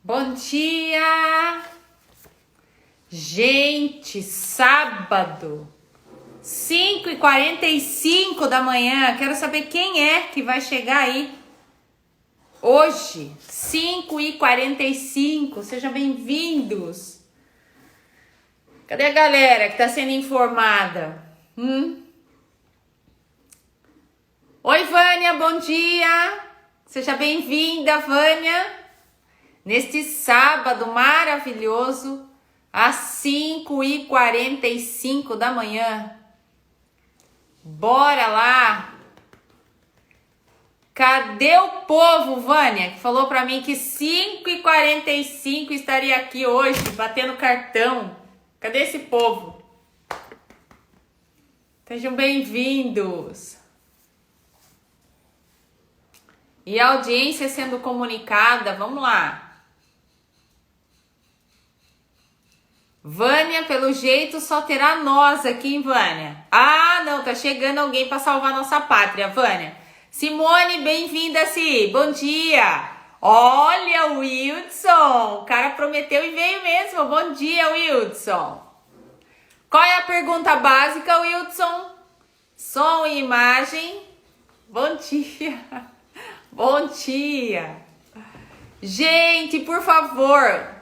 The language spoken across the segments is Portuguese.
Bom dia! Gente, sábado, 5h45 da manhã. Quero saber quem é que vai chegar aí hoje, 5h45. Sejam bem-vindos. Cadê a galera que está sendo informada? Oi, Vânia, bom dia. Seja bem-vinda, Vânia. Neste sábado maravilhoso, às 5h45 da manhã. Bora lá! Cadê o povo, Vânia? Que falou pra mim que 5h45 estaria aqui hoje, batendo cartão. Cadê esse povo? Sejam bem-vindos. E a audiência sendo comunicada, vamos lá. Vânia, pelo jeito, só terá nós aqui, hein, Vânia? Ah, não, tá chegando alguém para salvar nossa pátria, Vânia. Simone, bem-vinda, Si. Bom dia. Olha, o Wildson. O cara prometeu e veio mesmo. Bom dia, Wildson. Qual é a pergunta básica, Wildson? Som e imagem. Bom dia. Bom dia. Gente, por favor...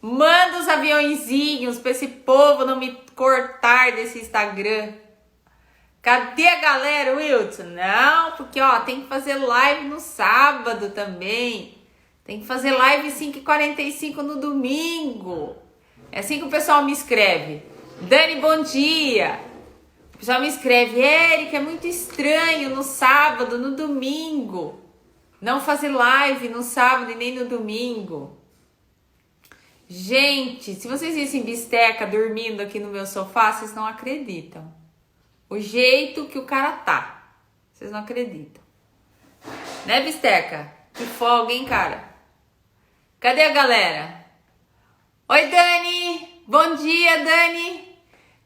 Manda os aviãozinhos para esse povo não me cortar desse Instagram. Cadê a galera, Wilson? Não, porque tem que fazer live no sábado também. Tem que fazer live 5h45 no domingo. É assim que o pessoal me escreve. Dani, bom dia. O pessoal me escreve, Eric, é muito estranho no sábado, no domingo. Não fazer live no sábado e nem no domingo. Gente, se vocês vissem Bisteca dormindo aqui no meu sofá, vocês não acreditam. O jeito que o cara tá. Vocês não acreditam. Né, Bisteca? Que folga, hein, cara? Cadê a galera? Oi, Dani! Bom dia, Dani!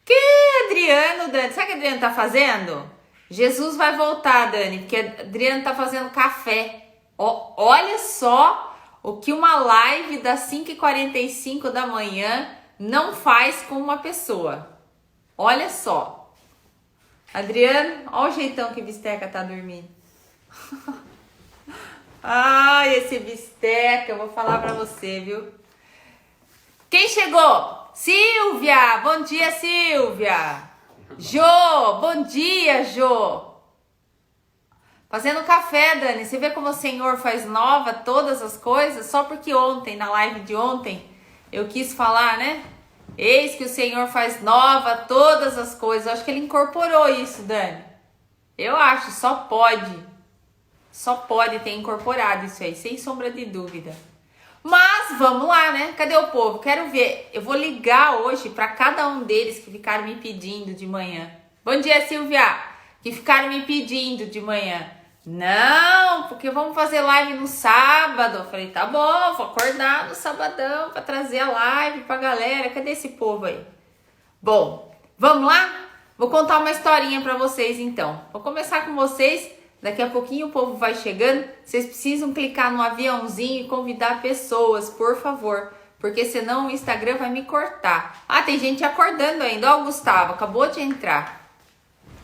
Que Adriano, Dani? Sabe o que a Adriano tá fazendo? Jesus vai voltar, Dani, porque a Adriano tá fazendo café. Olha só... O que uma live das 5h45 da manhã não faz com uma pessoa. Olha só. Adriano, olha o jeitão que Bisteca tá dormindo. Ai, esse Bisteca, eu vou falar pra você, viu? Quem chegou? Silvia, bom dia, Silvia. Jô, bom dia, Jô. Fazendo café, Dani, você vê como o Senhor faz nova todas as coisas? Só porque ontem, na live de ontem, eu quis falar, né? Eis que o Senhor faz nova todas as coisas. Eu acho que ele incorporou isso, Dani. Eu acho, só pode. Só pode ter incorporado isso aí, sem sombra de dúvida. Mas, vamos lá, né? Cadê o povo? Quero ver. Eu vou ligar hoje para cada um deles que ficaram me pedindo de manhã. Bom dia, Silvia. Que ficaram me pedindo de manhã. Não, porque vamos fazer live no sábado. Eu falei, tá bom, vou acordar no sabadão para trazer a live pra galera. Cadê esse povo aí? Bom, vamos lá? Vou contar uma historinha para vocês então. Vou começar com vocês. Daqui a pouquinho o povo vai chegando. Vocês precisam clicar no aviãozinho e convidar pessoas, por favor. Porque senão o Instagram vai me cortar. Ah, tem gente acordando ainda. Ó, o Gustavo, acabou de entrar.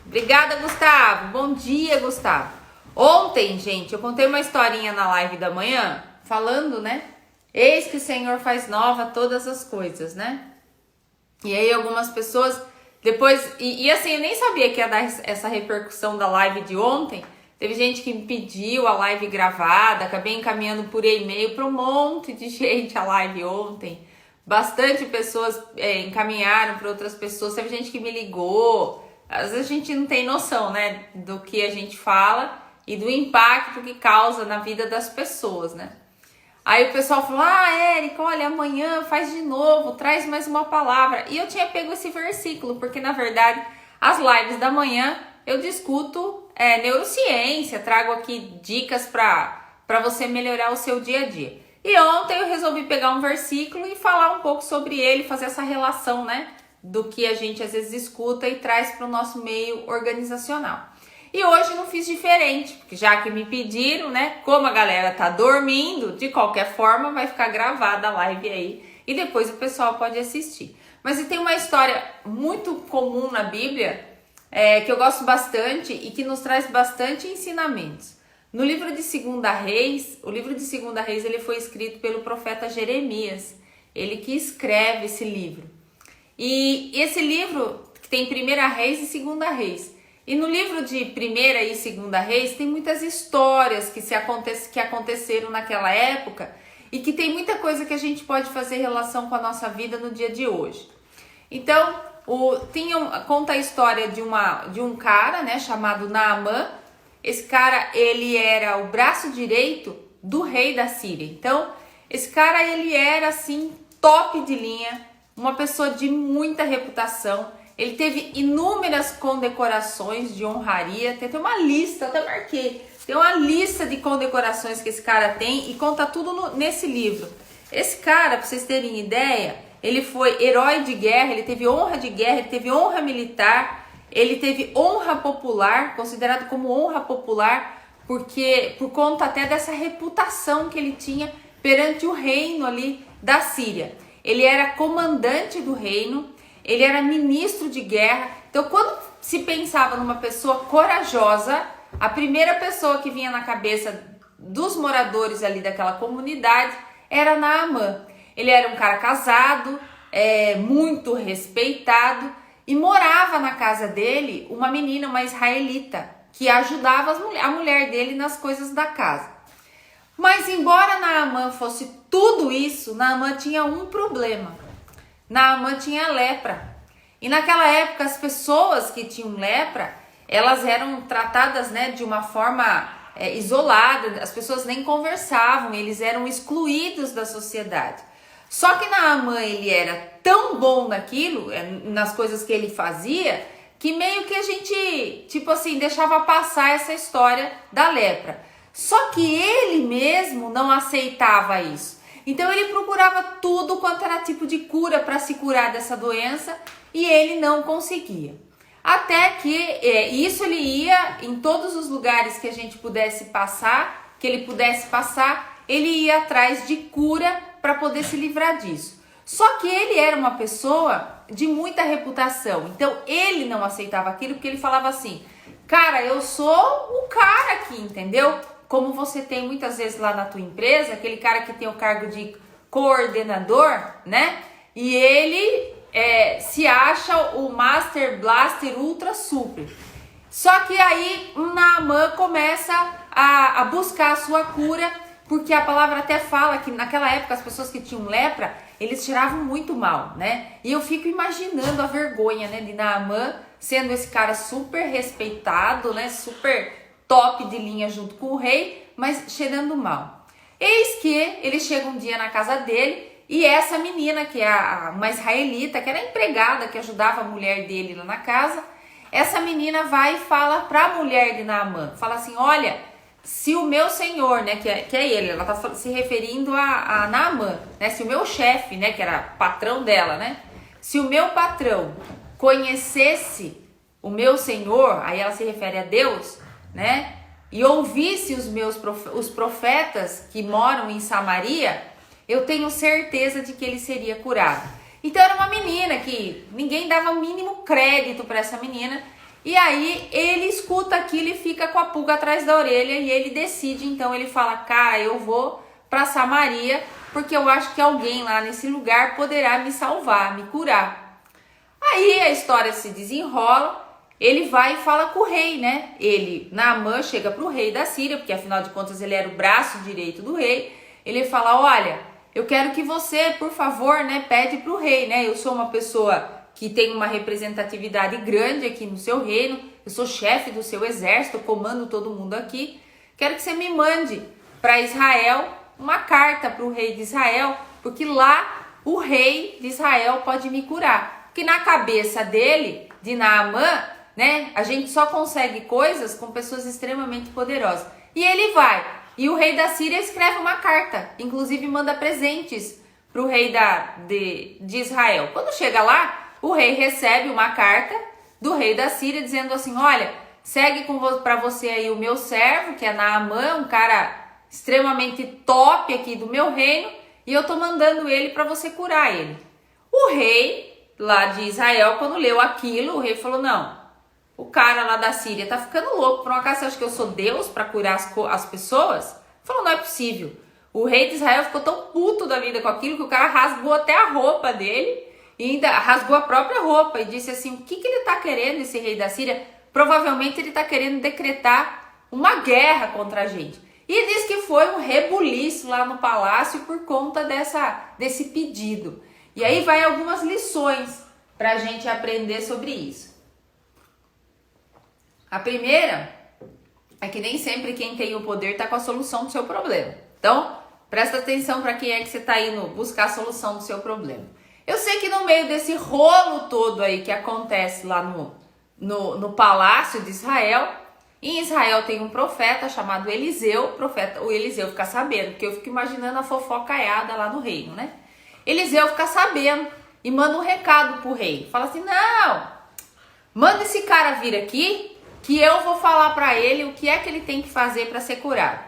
Obrigada, Gustavo. Bom dia, Gustavo. Ontem, gente, eu contei uma historinha na live da manhã, falando, né? Eis que o Senhor faz nova todas as coisas, né? E aí algumas pessoas, depois... E assim, eu nem sabia que ia dar essa repercussão da live de ontem. Teve gente que me pediu a live gravada, acabei encaminhando por e-mail para um monte de gente a live ontem. Bastante pessoas encaminharam para outras pessoas, teve gente que me ligou... Às vezes a gente não tem noção, né, do que a gente fala e do impacto que causa na vida das pessoas, né? Aí o pessoal falou, Érica, olha, amanhã faz de novo, traz mais uma palavra. E eu tinha pego esse versículo, porque na verdade, as lives da manhã eu discuto neurociência, trago aqui dicas para você melhorar o seu dia a dia. E ontem eu resolvi pegar um versículo e falar um pouco sobre ele, fazer essa relação, né? Do que a gente às vezes escuta e traz para o nosso meio organizacional. E hoje não fiz diferente, porque já que me pediram, né? Como a galera tá dormindo, de qualquer forma vai ficar gravada a live aí e depois o pessoal pode assistir. Mas tem uma história muito comum na Bíblia, que eu gosto bastante e que nos traz bastante ensinamentos. No livro de 2 Reis, o livro de 2 Reis ele foi escrito pelo profeta Jeremias, ele que escreve esse livro. E esse livro tem 1 Reis e 2 Reis. E no livro de 1 e 2 Reis tem muitas histórias que aconteceram naquela época e que tem muita coisa que a gente pode fazer relação com a nossa vida no dia de hoje. Então, conta a história de um cara, né, chamado Naamã. Esse cara, ele era o braço direito do rei da Síria. Então, esse cara, ele era assim, top de linha, uma pessoa de muita reputação. Ele teve inúmeras condecorações de honraria, tem uma lista, até marquei, tem uma lista de condecorações que esse cara tem e conta tudo nesse livro. Esse cara, para vocês terem ideia, ele foi herói de guerra, ele teve honra de guerra, ele teve honra militar, ele teve honra popular, considerado como honra popular, porque por conta até dessa reputação que ele tinha perante o reino ali da Síria. Ele era comandante do reino, ele era ministro de guerra. Então, quando se pensava numa pessoa corajosa, a primeira pessoa que vinha na cabeça dos moradores ali daquela comunidade era Naamã. Ele era um cara casado, muito respeitado, e morava na casa dele uma menina, uma israelita, que ajudava a mulher dele nas coisas da casa. Mas embora Naamã fosse tudo isso, Naamã tinha um problema. Naamã tinha lepra. E naquela época as pessoas que tinham lepra, elas eram tratadas, né, de uma forma isolada, as pessoas nem conversavam, eles eram excluídos da sociedade. Só que Naamã, ele era tão bom naquilo, nas coisas que ele fazia, que meio que a gente, tipo assim, deixava passar essa história da lepra. Só que ele mesmo não aceitava isso. Então ele procurava tudo quanto era tipo de cura para se curar dessa doença e ele não conseguia. Até que isso ele ia em todos os lugares que a gente pudesse passar, ele ia atrás de cura para poder se livrar disso. Só que ele era uma pessoa de muita reputação, então ele não aceitava aquilo porque ele falava assim, cara, eu sou o cara aqui, entendeu? Como você tem muitas vezes lá na tua empresa, aquele cara que tem o cargo de coordenador, né? E ele se acha o Master Blaster Ultra Super. Só que aí Naamã começa a buscar a sua cura, porque a palavra até fala que naquela época as pessoas que tinham lepra, eles tiravam muito mal, né? E eu fico imaginando a vergonha, né, de Naamã sendo esse cara super respeitado, né, super top de linha junto com o rei, mas cheirando mal. Eis que ele chega um dia na casa dele e essa menina, que é uma israelita, que era empregada, que ajudava a mulher dele lá na casa, essa menina vai e fala para a mulher de Naamã, fala assim, olha, se o meu senhor, né, que é ele, ela tá se referindo a Naamã, né, se o meu chefe, né, que era patrão dela, né, se o meu patrão conhecesse o meu senhor, aí ela se refere a Deus, né, e ouvisse os profetas que moram em Samaria, eu tenho certeza de que ele seria curado. Então era uma menina que ninguém dava o mínimo crédito para essa menina. E aí ele escuta aquilo e fica com a pulga atrás da orelha e ele decide, então ele fala, cara, eu vou para Samaria porque eu acho que alguém lá nesse lugar poderá me salvar, me curar. Aí a história se desenrola, ele vai e fala com o rei, né? Naamã chega para o rei da Síria, porque afinal de contas ele era o braço direito do rei. Ele fala, olha, eu quero que você, por favor, né, pede para o rei, né? Eu sou uma pessoa que tem uma representatividade grande aqui no seu reino, eu sou chefe do seu exército, eu comando todo mundo aqui, quero que você me mande para Israel uma carta para o rei de Israel, porque lá o rei de Israel pode me curar. Porque na cabeça dele, de Naamã, né, a gente só consegue coisas com pessoas extremamente poderosas. E ele vai, e o rei da Síria escreve uma carta, inclusive manda presentes para o rei de Israel. Quando chega lá, o rei recebe uma carta do rei da Síria dizendo assim, olha, segue para você aí o meu servo, que é Naamã, um cara extremamente top aqui do meu reino, e eu tô mandando ele para você curar ele. O rei lá de Israel, quando leu aquilo, o rei falou, não, o cara lá da Síria tá ficando louco, por um acaso você acha que eu sou Deus para curar as pessoas? Falou, não é possível. O rei de Israel ficou tão puto da vida com aquilo que o cara rasgou até a roupa dele e ainda rasgou a própria roupa e disse assim, o que ele tá querendo, esse rei da Síria? Provavelmente ele tá querendo decretar uma guerra contra a gente. E diz que foi um rebuliço lá no palácio por conta desse pedido. E aí vai algumas lições pra gente aprender sobre isso. A primeira é que nem sempre quem tem o poder tá com a solução do seu problema. Então, presta atenção para quem é que você tá indo buscar a solução do seu problema. Eu sei que no meio desse rolo todo aí que acontece lá no palácio de Israel, em Israel tem um profeta chamado Eliseu, o Eliseu fica sabendo, porque eu fico imaginando a fofocaiada lá no reino, né? Eliseu fica sabendo e manda um recado pro rei. Fala assim, não, manda esse cara vir aqui que eu vou falar para ele o que é que ele tem que fazer para ser curado.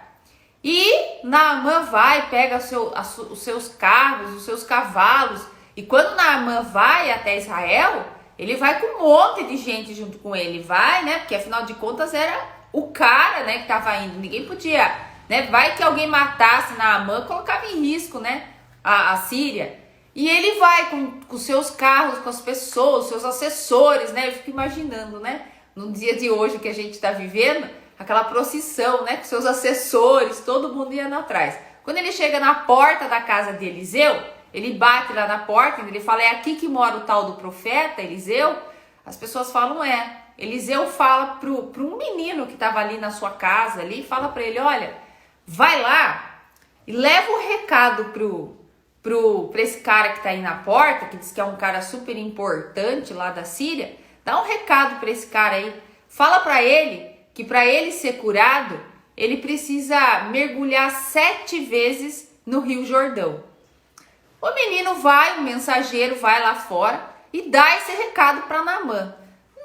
E Naamã vai, pega os seus carros, os seus cavalos, e quando Naamã vai até Israel, ele vai com um monte de gente junto com ele, vai, né? Porque afinal de contas era o cara, né, que estava indo, ninguém podia, né? Vai que alguém matasse Naamã, colocava em risco, né, a Síria. E ele vai com os seus carros, com as pessoas, seus assessores, né? Eu fico imaginando, né? No dia de hoje que a gente está vivendo, aquela procissão, né? Com seus assessores, todo mundo indo atrás. Quando ele chega na porta da casa de Eliseu, ele bate lá na porta, ele fala, é aqui que mora o tal do profeta, Eliseu? As pessoas falam, é. Eliseu fala para um menino que estava ali na sua casa, ali, fala para ele, olha, vai lá e leva o recado pra esse cara que está aí na porta, que diz que é um cara super importante lá da Síria, dá um recado para esse cara aí, fala para ele que para ele ser curado, ele precisa mergulhar 7 vezes no Rio Jordão. O menino vai, o mensageiro vai lá fora e dá esse recado para Naamã.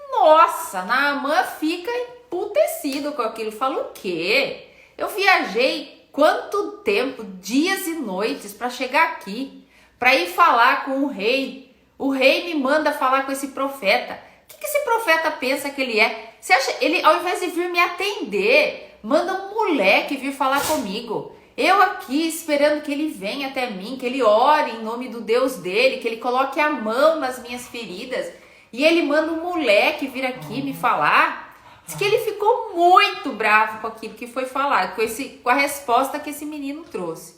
Nossa, Naamã fica emputecido com aquilo. Fala, o quê? Eu viajei quanto tempo, dias e noites para chegar aqui, para ir falar com o rei. O rei me manda falar com esse profeta. O que esse profeta pensa que ele é? Você acha, ele ao invés de vir me atender, manda um moleque vir falar comigo. Eu aqui esperando que ele venha até mim, que ele ore em nome do Deus dele, que ele coloque a mão nas minhas feridas. E ele manda um moleque vir aqui me falar. Diz que ele ficou muito bravo com aquilo que foi falado, com a resposta que esse menino trouxe.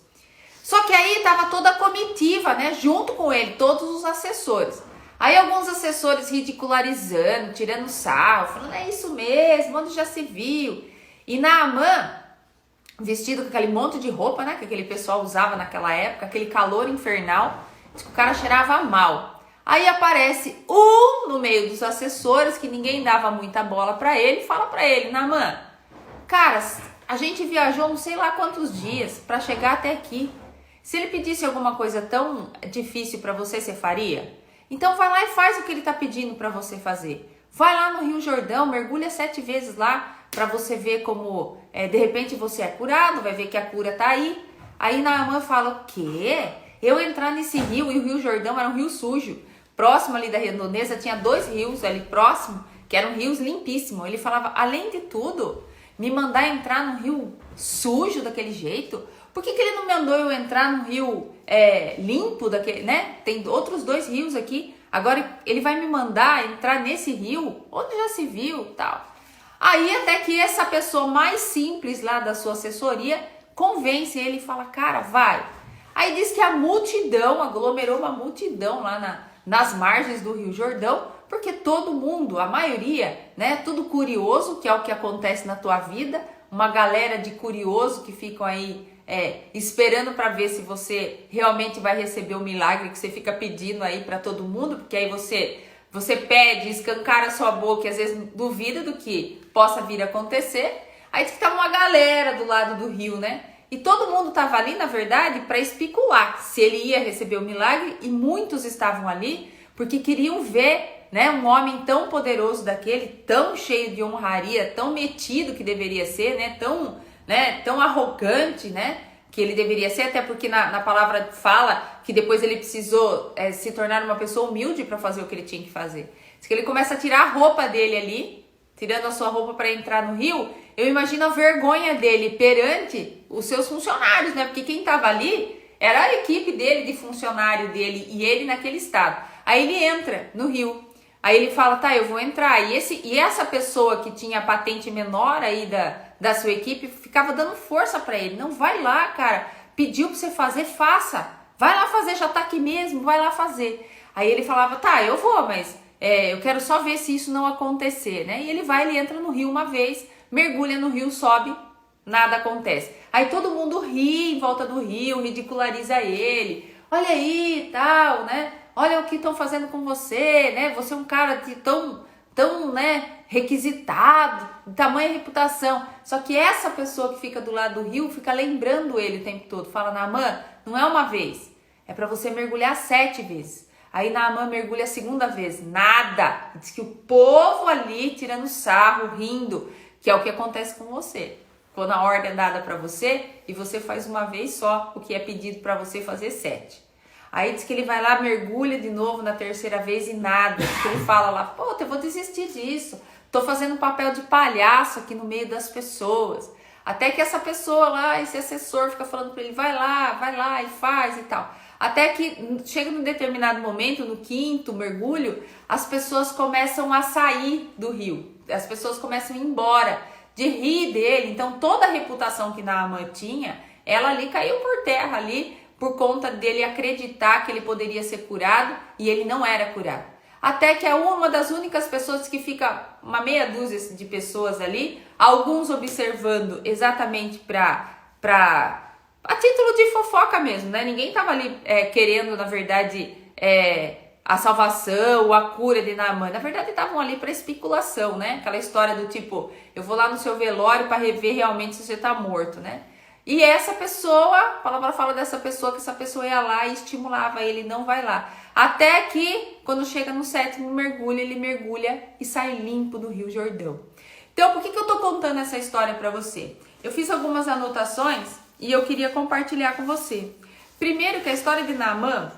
Só que aí estava toda a comitiva, né? Junto com ele, todos os assessores. Aí alguns assessores ridicularizando, tirando sarro, falando, é isso mesmo, onde já se viu. E Naamã, vestido com aquele monte de roupa, né, que aquele pessoal usava naquela época, aquele calor infernal, diz que o cara cheirava mal. Aí aparece um no meio dos assessores, que ninguém dava muita bola pra ele, fala pra ele, Naamã, cara, a gente viajou não sei lá quantos dias pra chegar até aqui. Se ele pedisse alguma coisa tão difícil pra você, você faria? Então vai lá e faz o que ele tá pedindo pra você fazer. Vai lá no Rio Jordão, mergulha 7 vezes lá, para você ver como, de repente você é curado, vai ver que a cura tá aí. Aí Naamã fala, o quê? Eu entrar nesse rio, e o Rio Jordão era um rio sujo. Próximo ali da redondeza tinha 2 rios ali próximo, que eram rios limpíssimos. Ele falava, além de tudo, me mandar entrar num rio sujo daquele jeito? Por que ele não mandou eu entrar num rio limpo, daquele, né? Tem outros 2 rios aqui. Agora ele vai me mandar entrar nesse rio? Onde já se viu? Tal. Aí até que essa pessoa mais simples lá da sua assessoria convence ele e fala, cara, vai. Aí diz que a multidão, aglomerou uma multidão lá nas margens do Rio Jordão, porque todo mundo, a maioria, né, tudo curioso, que é o que acontece na tua vida, uma galera de curioso que ficam aí esperando para ver se você realmente vai receber o milagre que você fica pedindo aí para todo mundo, porque aí você pede, escancara a sua boca e às vezes duvida do que possa vir a acontecer. Aí diz que tava uma galera do lado do rio, né? E todo mundo tava ali, na verdade, para especular se ele ia receber o milagre, e muitos estavam ali porque queriam ver né, um homem tão poderoso daquele, tão cheio de honraria, tão metido que deveria ser, tão arrogante, né, que ele deveria ser, até porque na palavra fala que depois ele precisou se tornar uma pessoa humilde para fazer o que ele tinha que fazer. Diz que ele começa a tirar a roupa dele ali, tirando a sua roupa para entrar no rio. Eu imagino a vergonha dele perante os seus funcionários, né? Porque quem estava ali era a equipe dele, de funcionário dele, e ele naquele estado. Aí ele entra no rio. Aí ele fala, tá, eu vou entrar. E essa pessoa que tinha a patente menor aí da sua equipe ficava dando força para ele. Não, vai lá, cara. Pediu para você fazer, faça. Vai lá fazer, já tá aqui mesmo, vai lá fazer. Aí ele falava, tá, eu vou, mas eu quero só ver se isso não acontecer, né? E ele entra no rio uma vez, mergulha no rio, sobe, nada acontece. Aí todo mundo ri em volta do rio, ridiculariza ele. Olha aí, tal, né? Olha o que estão fazendo com você, né? Você é um cara de tão, né, requisitado, de tamanha reputação. Só que essa pessoa que fica do lado do rio fica lembrando ele o tempo todo. Fala, Naamã, não é uma vez, é para você mergulhar 7 vezes. Aí Naamã mergulha a segunda vez, nada. Diz que o povo ali tirando sarro, rindo, que é o que acontece com você. Quando a ordem é dada para você e você faz uma vez só o que é pedido para você fazer 7. Aí diz que ele vai lá, mergulha de novo na terceira vez e nada. Diz que ele fala lá, pô, eu vou desistir disso. Tô fazendo um papel de palhaço aqui no meio das pessoas. Até que essa pessoa lá, esse assessor fica falando para ele, vai lá e faz e tal. Até que chega num determinado momento, no 5º mergulho, as pessoas começam a sair do rio. As pessoas começam a ir embora, de rir dele. Então toda a reputação que Naamã tinha, ela ali caiu por terra ali, por conta dele acreditar que ele poderia ser curado e ele não era curado. Até que é uma das únicas pessoas que fica, uma meia dúzia de pessoas ali, alguns observando exatamente a título de fofoca mesmo, né? Ninguém estava ali querendo, na verdade, a salvação, a cura de Naamã. Na verdade, estavam ali para especulação, né? Aquela história do tipo, eu vou lá no seu velório para rever realmente se você está morto, né? E essa pessoa, a palavra fala dessa pessoa, que essa pessoa ia lá e estimulava ele, não vai lá. Até que, quando chega no 7º mergulho, ele mergulha e sai limpo do Rio Jordão. Então, por que eu tô contando essa história para você? Eu fiz algumas anotações e eu queria compartilhar com você. Primeiro, que a história de Naamã,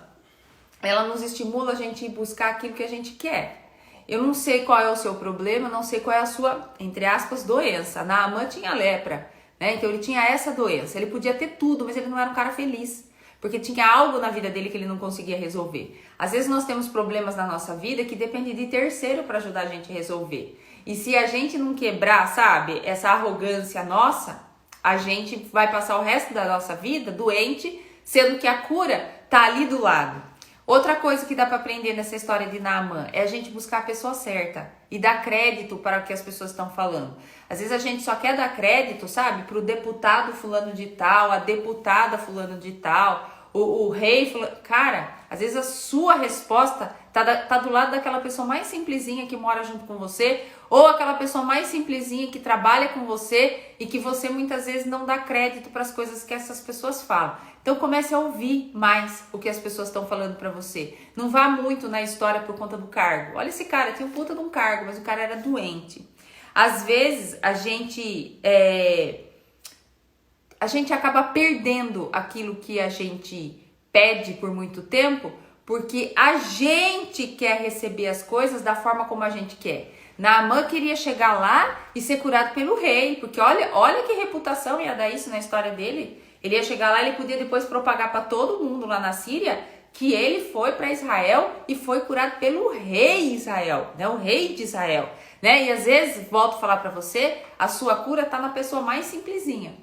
ela nos estimula a gente ir buscar aquilo que a gente quer. Eu não sei qual é o seu problema, não sei qual é a sua, entre aspas, doença. Naamã tinha lepra. Então ele tinha essa doença, ele podia ter tudo, mas ele não era um cara feliz, porque tinha algo na vida dele que ele não conseguia resolver. Às vezes nós temos problemas na nossa vida que dependem de terceiro para ajudar a gente a resolver. E se a gente não quebrar, sabe, essa arrogância nossa, a gente vai passar o resto da nossa vida doente, sendo que a cura tá ali do lado. Outra coisa que dá para aprender nessa história de Naamã é a gente buscar a pessoa certa e dar crédito para o que as pessoas estão falando. Às vezes a gente só quer dar crédito, sabe, para o deputado fulano de tal, a deputada fulano de tal, o rei fulano. Cara, às vezes a sua resposta tá do lado daquela pessoa mais simplesinha que mora junto com você, ou aquela pessoa mais simplesinha que trabalha com você e que você muitas vezes não dá crédito para as coisas que essas pessoas falam. Então comece a ouvir mais o que as pessoas estão falando para você. Não vá muito na história por conta do cargo. Olha esse cara, tinha um puta de um cargo, mas o cara era doente. Às vezes a gente acaba perdendo aquilo que a gente pede por muito tempo, porque a gente quer receber as coisas da forma como a gente quer. Naamã queria chegar lá e ser curado pelo rei, porque olha que reputação ia dar isso na história dele. Ele ia chegar lá e ele podia depois propagar para todo mundo lá na Síria que ele foi para Israel e foi curado pelo rei Israel, né? O rei de Israel, né? E às vezes, volto a falar para você, a sua cura tá na pessoa mais simplesinha.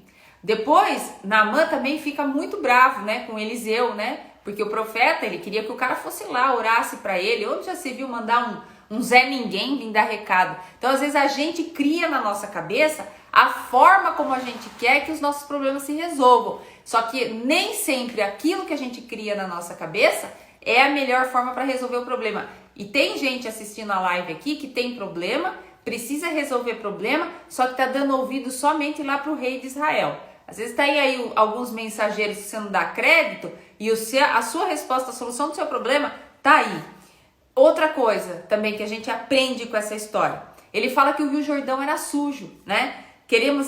Depois, Naamã também fica muito bravo, né, com Eliseu, né? Porque o profeta, ele queria que o cara fosse lá, orasse para ele. Onde já se viu mandar um Zé Ninguém vir dar recado? Então, às vezes, a gente cria na nossa cabeça a forma como a gente quer que os nossos problemas se resolvam. Só que nem sempre aquilo que a gente cria na nossa cabeça é a melhor forma para resolver o problema. E tem gente assistindo a live aqui que tem problema, precisa resolver problema, só que tá dando ouvido somente lá para o rei de Israel. Às vezes tem aí alguns mensageiros que você não dá crédito e a sua resposta, a solução do seu problema tá aí. Outra coisa também que a gente aprende com essa história. Ele fala que o Rio Jordão era sujo, né?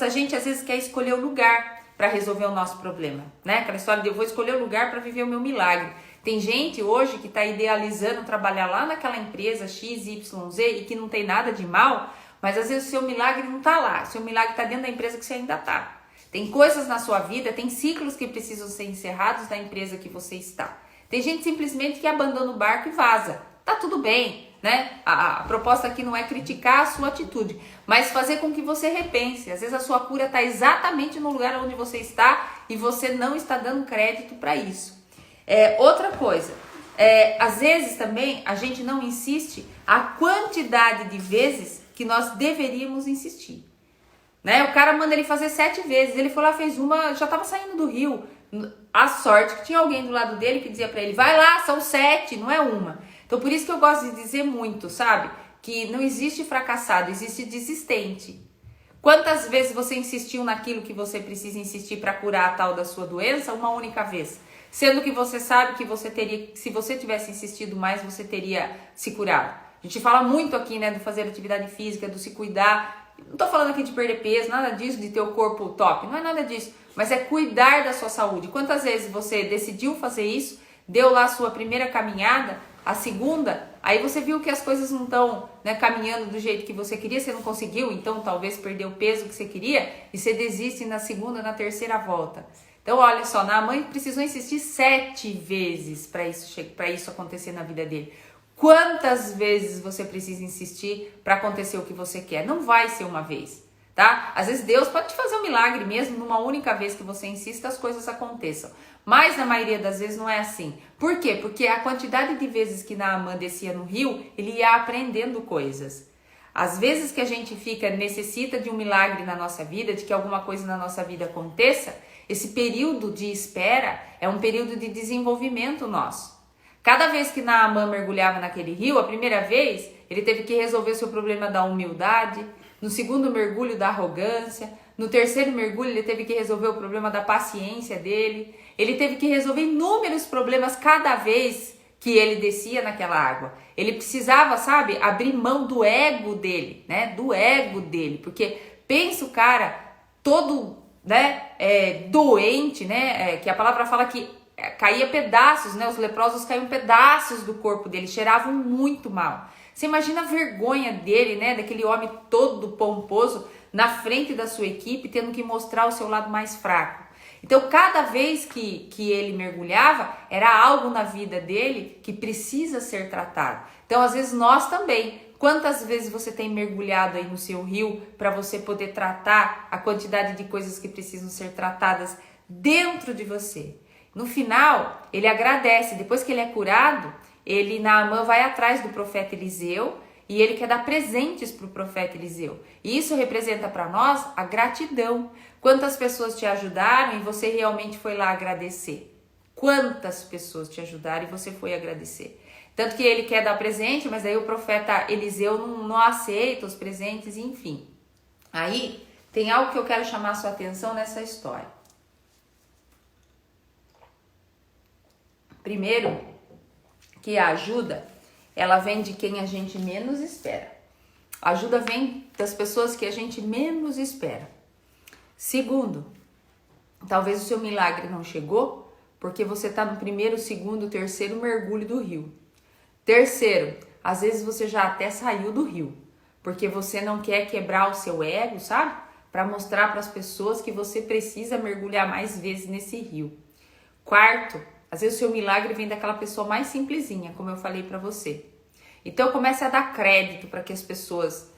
A gente às vezes quer escolher o lugar para resolver o nosso problema, né? Aquela história de eu vou escolher o lugar para viver o meu milagre. Tem gente hoje que está idealizando trabalhar lá naquela empresa XYZ e que não tem nada de mal, mas às vezes o seu milagre não está lá, o seu milagre está dentro da empresa que você ainda está. Tem coisas na sua vida, tem ciclos que precisam ser encerrados na empresa que você está. Tem gente simplesmente que abandona o barco e vaza. Tá tudo bem, né? A proposta aqui não é criticar a sua atitude, mas fazer com que você repense. Às vezes a sua cura está exatamente no lugar onde você está e você não está dando crédito para isso. Outra coisa, às vezes também a gente não insiste a quantidade de vezes que nós deveríamos insistir. Né? O cara manda ele fazer 7 vezes, ele foi lá, fez uma, já estava saindo do rio. A sorte que tinha alguém do lado dele que dizia para ele, vai lá, são 7, não é uma. Então por isso que eu gosto de dizer muito, sabe? Que não existe fracassado, existe desistente. Quantas vezes você insistiu naquilo que você precisa insistir para curar a tal da sua doença? Uma única vez. Sendo que você sabe que você teria, se você tivesse insistido mais, você teria se curado. A gente fala muito aqui, né, do fazer atividade física, do se cuidar. Não tô falando aqui de perder peso, nada disso, de ter o corpo top, não é nada disso. Mas é cuidar da sua saúde. Quantas vezes você decidiu fazer isso, deu lá a sua primeira caminhada, a segunda, aí você viu que as coisas não estão, né, caminhando do jeito que você queria, você não conseguiu, então talvez perdeu o peso que você queria, e você desiste na segunda, na terceira volta. Então olha só, Naamã precisou insistir 7 vezes para isso acontecer na vida dele. Quantas vezes você precisa insistir para acontecer o que você quer? Não vai ser uma vez, tá? Às vezes Deus pode te fazer um milagre mesmo, numa única vez que você insista, as coisas aconteçam. Mas na maioria das vezes não é assim. Por quê? Porque a quantidade de vezes que Naamã descia no rio, ele ia aprendendo coisas. Às vezes que a gente necessita de um milagre na nossa vida, de que alguma coisa na nossa vida aconteça, esse período de espera é um período de desenvolvimento nosso. Cada vez que Naamã mergulhava naquele rio, a primeira vez, ele teve que resolver o seu problema da humildade, no segundo mergulho da arrogância, no terceiro mergulho ele teve que resolver o problema da paciência dele, ele teve que resolver inúmeros problemas cada vez que ele descia naquela água. Ele precisava, sabe, abrir mão do ego dele, né, do ego dele, porque pensa o cara todo, né, doente, né, que a palavra fala que caía pedaços, né? Os leprosos caíam pedaços do corpo dele, cheiravam muito mal. Você imagina a vergonha dele, né? Daquele homem todo pomposo na frente da sua equipe, tendo que mostrar o seu lado mais fraco. Então, cada vez que ele mergulhava, era algo na vida dele que precisa ser tratado. Então, às vezes, nós também. Quantas vezes você tem mergulhado aí no seu rio para você poder tratar a quantidade de coisas que precisam ser tratadas dentro de você? No final, ele agradece. Depois que ele é curado, Naamã vai atrás do profeta Eliseu e ele quer dar presentes para o profeta Eliseu. E isso representa para nós a gratidão. Quantas pessoas te ajudaram e você realmente foi lá agradecer? Quantas pessoas te ajudaram e você foi agradecer? Tanto que ele quer dar presente, mas aí o profeta Eliseu não aceita os presentes, enfim. Aí tem algo que eu quero chamar a sua atenção nessa história. Primeiro, que a ajuda, ela vem de quem a gente menos espera. A ajuda vem das pessoas que a gente menos espera. Segundo, talvez o seu milagre não chegou porque você está no primeiro, segundo, terceiro mergulho do rio. Terceiro, às vezes você já até saiu do rio, porque você não quer quebrar o seu ego, sabe? Para mostrar para as pessoas que você precisa mergulhar mais vezes nesse rio. Quarto, às vezes o seu milagre vem daquela pessoa mais simplesinha, como eu falei para você. Então comece a dar crédito para que as pessoas,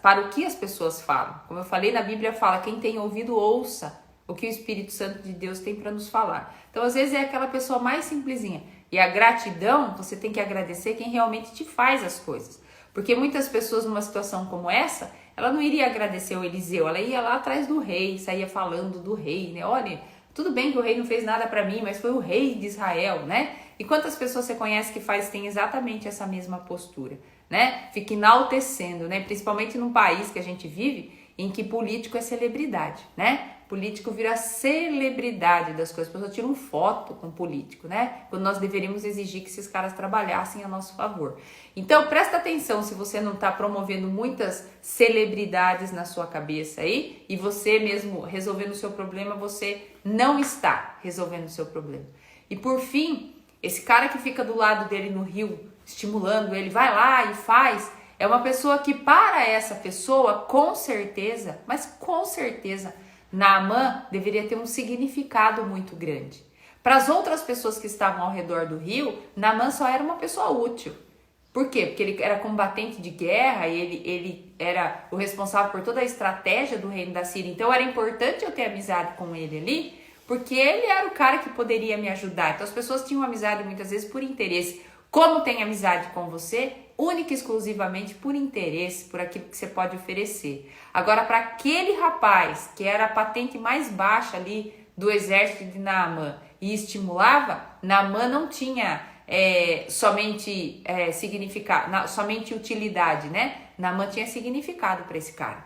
para o que as pessoas falam. Como eu falei, na Bíblia fala, quem tem ouvido ouça o que o Espírito Santo de Deus tem para nos falar. Então às vezes é aquela pessoa mais simplesinha. E a gratidão, você tem que agradecer quem realmente te faz as coisas. Porque muitas pessoas numa situação como essa, ela não iria agradecer o Eliseu, ela ia lá atrás do rei, saía falando do rei, né? Olha, tudo bem que o rei não fez nada para mim, mas foi o rei de Israel, né? E quantas pessoas você conhece que tem exatamente essa mesma postura, né? Fica enaltecendo, né? Principalmente num país que a gente vive, em que político é celebridade, né? Político vira celebridade das coisas. As pessoas tiram foto com político, né? Quando nós deveríamos exigir que esses caras trabalhassem a nosso favor. Então, presta atenção se você não está promovendo muitas celebridades na sua cabeça aí e você mesmo resolvendo o seu problema, você não está resolvendo o seu problema. E por fim, esse cara que fica do lado dele no rio, estimulando ele, vai lá e faz, é uma pessoa que para essa pessoa, com certeza, mas com certeza, Naamã deveria ter um significado muito grande. Para as outras pessoas que estavam ao redor do rio, Naamã só era uma pessoa útil. Por quê? Porque ele era combatente de guerra e ele era o responsável por toda a estratégia do reino da Síria. Então era importante eu ter amizade com ele ali, porque ele era o cara que poderia me ajudar. Então as pessoas tinham amizade muitas vezes por interesse. Como tem amizade com você, única e exclusivamente por interesse, por aquilo que você pode oferecer. Agora, para aquele rapaz que era a patente mais baixa ali do exército de Naamã e estimulava, Naamã não tinha somente significado, somente utilidade, né? Naamã tinha significado para esse cara.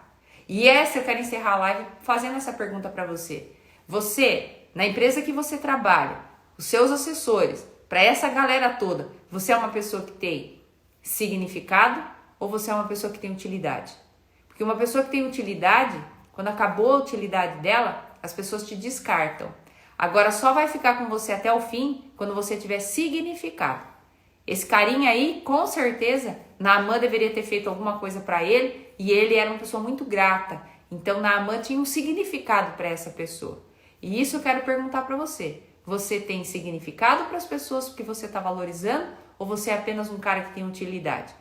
E eu quero encerrar a live fazendo essa pergunta para você. Você, na empresa que você trabalha, os seus assessores, para essa galera toda, você é uma pessoa que tem significado ou você é uma pessoa que tem utilidade? Porque uma pessoa que tem utilidade, quando acabou a utilidade dela, as pessoas te descartam. Agora só vai ficar com você até o fim quando você tiver significado. Esse carinha aí, com certeza, Naamã deveria ter feito alguma coisa para ele e ele era uma pessoa muito grata. Então Naamã tinha um significado para essa pessoa. E isso eu quero perguntar para você. Você tem significado para as pessoas que você está valorizando ou você é apenas um cara que tem utilidade?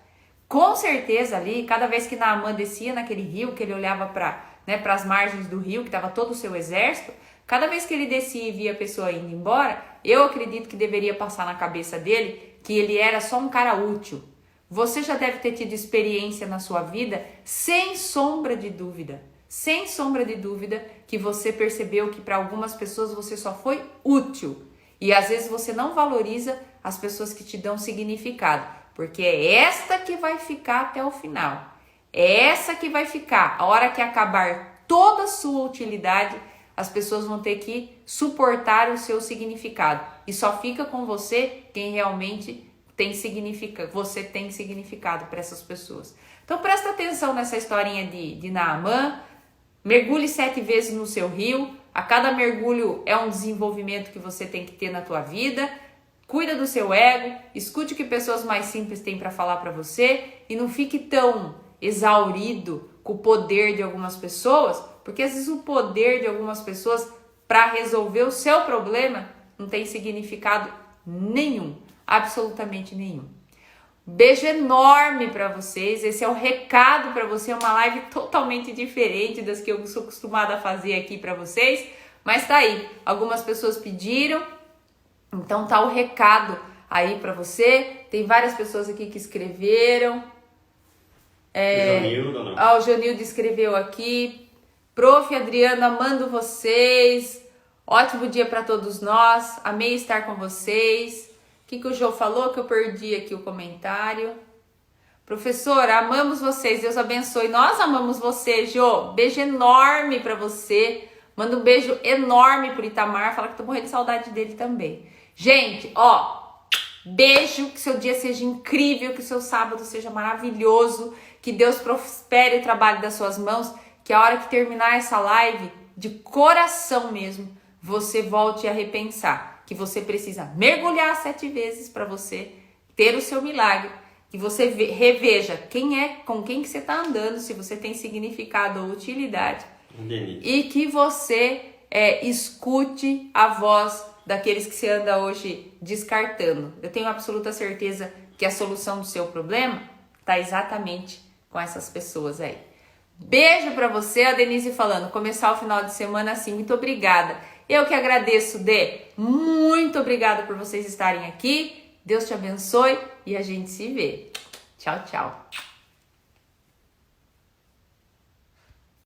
Com certeza ali, cada vez que Naamã descia naquele rio, que ele olhava para as margens do rio, que estava todo o seu exército, cada vez que ele descia e via a pessoa indo embora, eu acredito que deveria passar na cabeça dele que ele era só um cara útil. Você já deve ter tido experiência na sua vida, sem sombra de dúvida, que você percebeu que para algumas pessoas você só foi útil. E às vezes você não valoriza as pessoas que te dão significado, porque é esta que vai ficar até o final. É essa que vai ficar. A hora que acabar toda a sua utilidade, as pessoas vão ter que suportar o seu significado. E só fica com você quem realmente tem significado. Você tem significado para essas pessoas. Então presta atenção nessa historinha de Naamã. Mergulhe 7 vezes no seu rio. A cada mergulho é um desenvolvimento que você tem que ter na tua vida. Cuida do seu ego. Escute o que pessoas mais simples têm para falar para você. E não fique tão exaurido com o poder de algumas pessoas. Porque às vezes o poder de algumas pessoas para resolver o seu problema não tem significado nenhum. Absolutamente nenhum. Beijo enorme para vocês. Esse é o recado para você. É uma live totalmente diferente das que eu sou acostumada a fazer aqui para vocês. Mas tá aí. Algumas pessoas pediram. Então tá o recado aí para você. Tem várias pessoas aqui que escreveram. O Jonildo escreveu aqui. Prof. Adriana, amando vocês. Ótimo dia para todos nós. Amei estar com vocês. O que o Jô falou? Que eu perdi aqui o comentário. Professora, amamos vocês. Deus abençoe. Nós amamos você, Jô. Beijo enorme para você. Manda um beijo enorme pro Itamar. Fala que tô morrendo de saudade dele também. Gente, beijo. Que seu dia seja incrível. Que o seu sábado seja maravilhoso. Que Deus prospere o trabalho das suas mãos. Que a hora que terminar essa live, de coração mesmo, você volte a repensar. Que você precisa mergulhar 7 vezes para você ter o seu milagre. Que você reveja com quem que você está andando, se você tem significado ou utilidade. E que você escute a voz daqueles que você anda hoje descartando. Eu tenho absoluta certeza que a solução do seu problema está exatamente com essas pessoas aí. Beijo para você, a Denise falando, começar o final de semana assim, muito obrigada. Eu que agradeço, muito obrigada por vocês estarem aqui, Deus te abençoe e a gente se vê. Tchau, tchau.